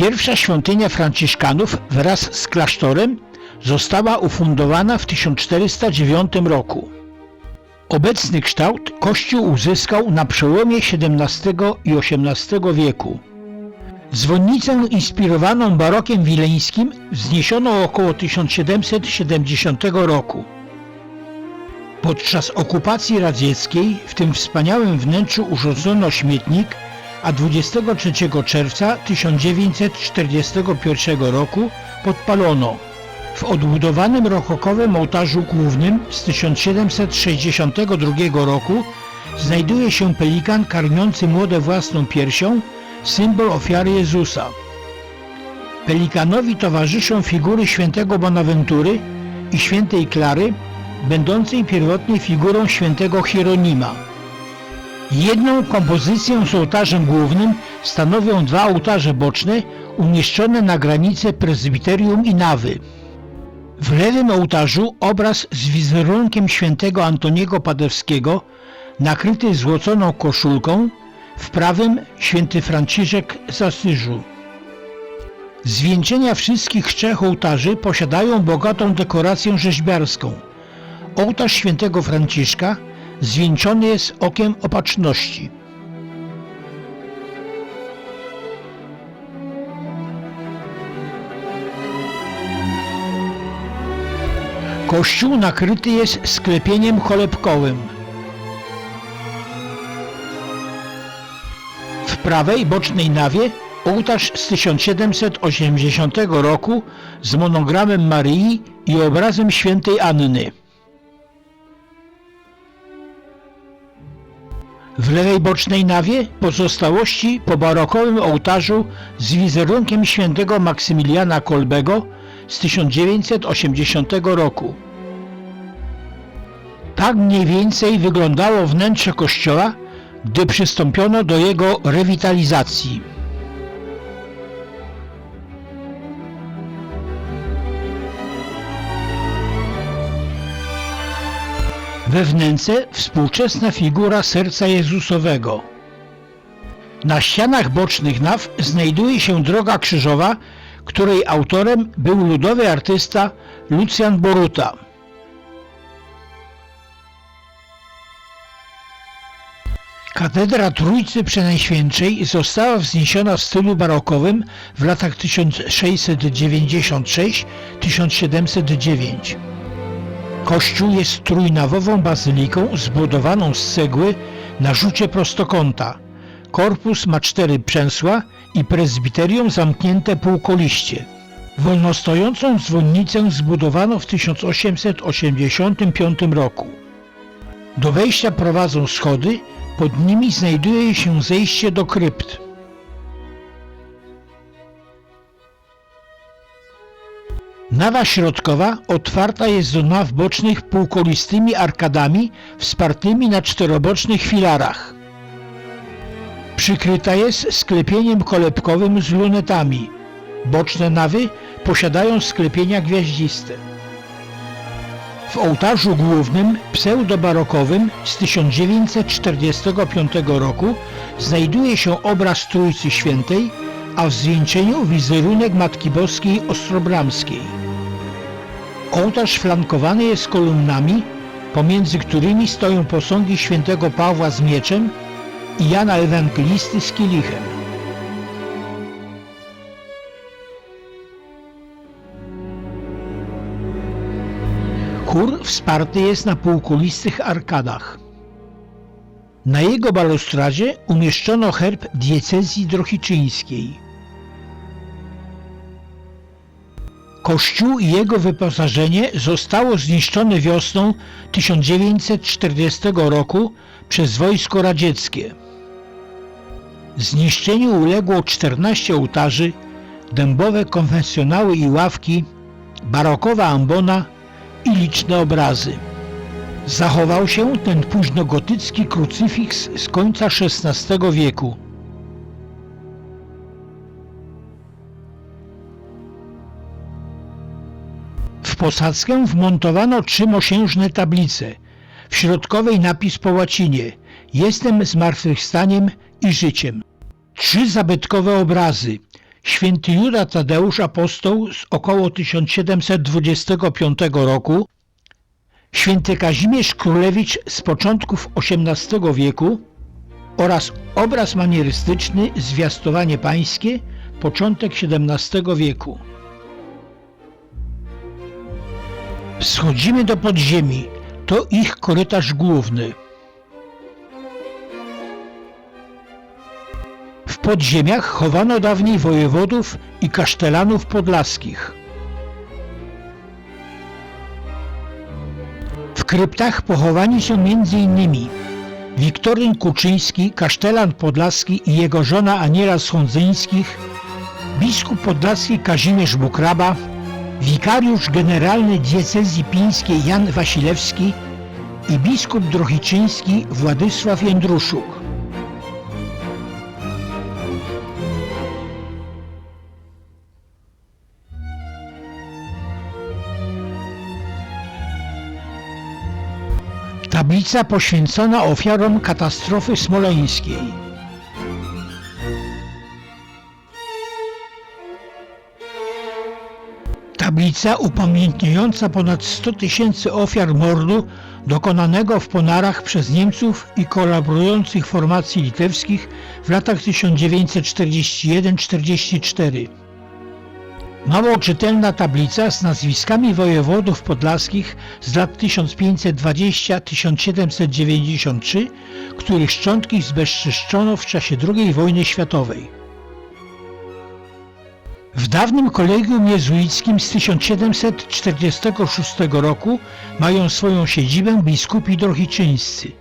Pierwsza świątynia franciszkanów wraz z klasztorem została ufundowana w 1409 roku. Obecny kształt kościół uzyskał na przełomie XVII i XVIII wieku. Dzwonnicę inspirowaną barokiem wileńskim wzniesiono około 1770 roku. Podczas okupacji radzieckiej w tym wspaniałym wnętrzu urządzono śmietnik, a 23 czerwca 1941 roku podpalono. W odbudowanym rokokowym ołtarzu głównym z 1762 roku znajduje się pelikan karmiący młode własną piersią, symbol ofiary Jezusa. Pelikanowi towarzyszą figury świętego Bonaventury i świętej Klary, będącej pierwotnie figurą świętego Hieronima. Jedną kompozycję z ołtarzem głównym stanowią dwa ołtarze boczne umieszczone na granicy prezbiterium i nawy. W lewym ołtarzu obraz z wizerunkiem świętego Antoniego Padewskiego nakryty złoconą koszulką, w prawym święty Franciszek z Asyżu. Zwieńczenia wszystkich trzech ołtarzy posiadają bogatą dekorację rzeźbiarską. Ołtarz świętego Franciszka zwieńczony jest okiem opatrzności. Kościół nakryty jest sklepieniem cholebkowym. W prawej bocznej nawie ołtarz z 1780 roku z monogramem Maryi i obrazem świętej Anny. W lewej bocznej nawie pozostałości po barokowym ołtarzu z wizerunkiem świętego Maksymiliana Kolbego z 1980 roku. Tak mniej więcej wyglądało wnętrze kościoła, gdy przystąpiono do jego rewitalizacji. We wnęce współczesna figura serca Jezusowego. Na ścianach bocznych naw znajduje się droga krzyżowa, której autorem był ludowy artysta Lucjan Boruta. Katedra Trójcy Przenajświętszej została wzniesiona w stylu barokowym w latach 1696–1709. Kościół jest trójnawową bazyliką zbudowaną z cegły na rzucie prostokąta. Korpus ma 4 przęsła i prezbiterium zamknięte półkoliście. Wolnostojącą dzwonnicę zbudowano w 1885 roku. Do wejścia prowadzą schody, pod nimi znajduje się zejście do krypt. Nawa środkowa otwarta jest do naw bocznych półkolistymi arkadami wspartymi na czterobocznych filarach. Przykryta jest sklepieniem kolebkowym z lunetami. Boczne nawy posiadają sklepienia gwiaździste. W ołtarzu głównym, pseudobarokowym z 1945 roku znajduje się obraz Trójcy Świętej, a w zwieńczeniu wizerunek Matki Boskiej Ostrobramskiej. Ołtarz flankowany jest kolumnami, pomiędzy którymi stoją posągi świętego Pawła z mieczem i Jana Ewangelisty z kielichem. Chór wsparty jest na półkulistych arkadach. Na jego balustradzie umieszczono herb diecezji drohiczyńskiej. Kościół i jego wyposażenie zostało zniszczone wiosną 1940 roku przez wojsko radzieckie. Zniszczeniu uległo 14 ołtarzy, dębowe konfesjonały i ławki, barokowa ambona i liczne obrazy. Zachował się ten późnogotycki krucyfiks z końca XVI wieku. W posadzkę wmontowano 3 mosiężne tablice. W środkowej napis po łacinie: Jestem zmartwychwstaniem i życiem. 3 zabytkowe obrazy: święty Juda Tadeusz Apostoł z około 1725 roku, święty Kazimierz Królewicz z początków XVIII wieku oraz obraz manierystyczny Zwiastowanie Pańskie, początek XVII wieku. Schodzimy do podziemi, to ich korytarz główny. W podziemiach chowano dawniej wojewodów i kasztelanów podlaskich. W kryptach pochowani są m.in. Wiktoryn Kuczyński, kasztelan podlaski i jego żona Aniela z Hondzyńskich, biskup podlaski Kazimierz Bukraba, wikariusz generalny diecezji pińskiej Jan Wasilewski i biskup drohiczyński Władysław Jędruszuk. Tablica poświęcona ofiarom katastrofy smoleńskiej. Tablica upamiętniająca ponad 100 000 ofiar mordu dokonanego w Ponarach przez Niemców i kolaborujących formacji litewskich w latach 1941-44. Mało czytelna tablica z nazwiskami wojewodów podlaskich z lat 1520-1793, których szczątki zbezczeszczono w czasie II wojny światowej. W dawnym kolegium jezuickim z 1746 roku mają swoją siedzibę biskupi drohiczyńscy.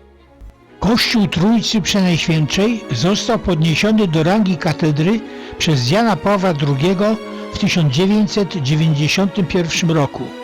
Kościół Trójcy Przenajświętszej został podniesiony do rangi katedry przez Jana Pawła II w 1991 roku.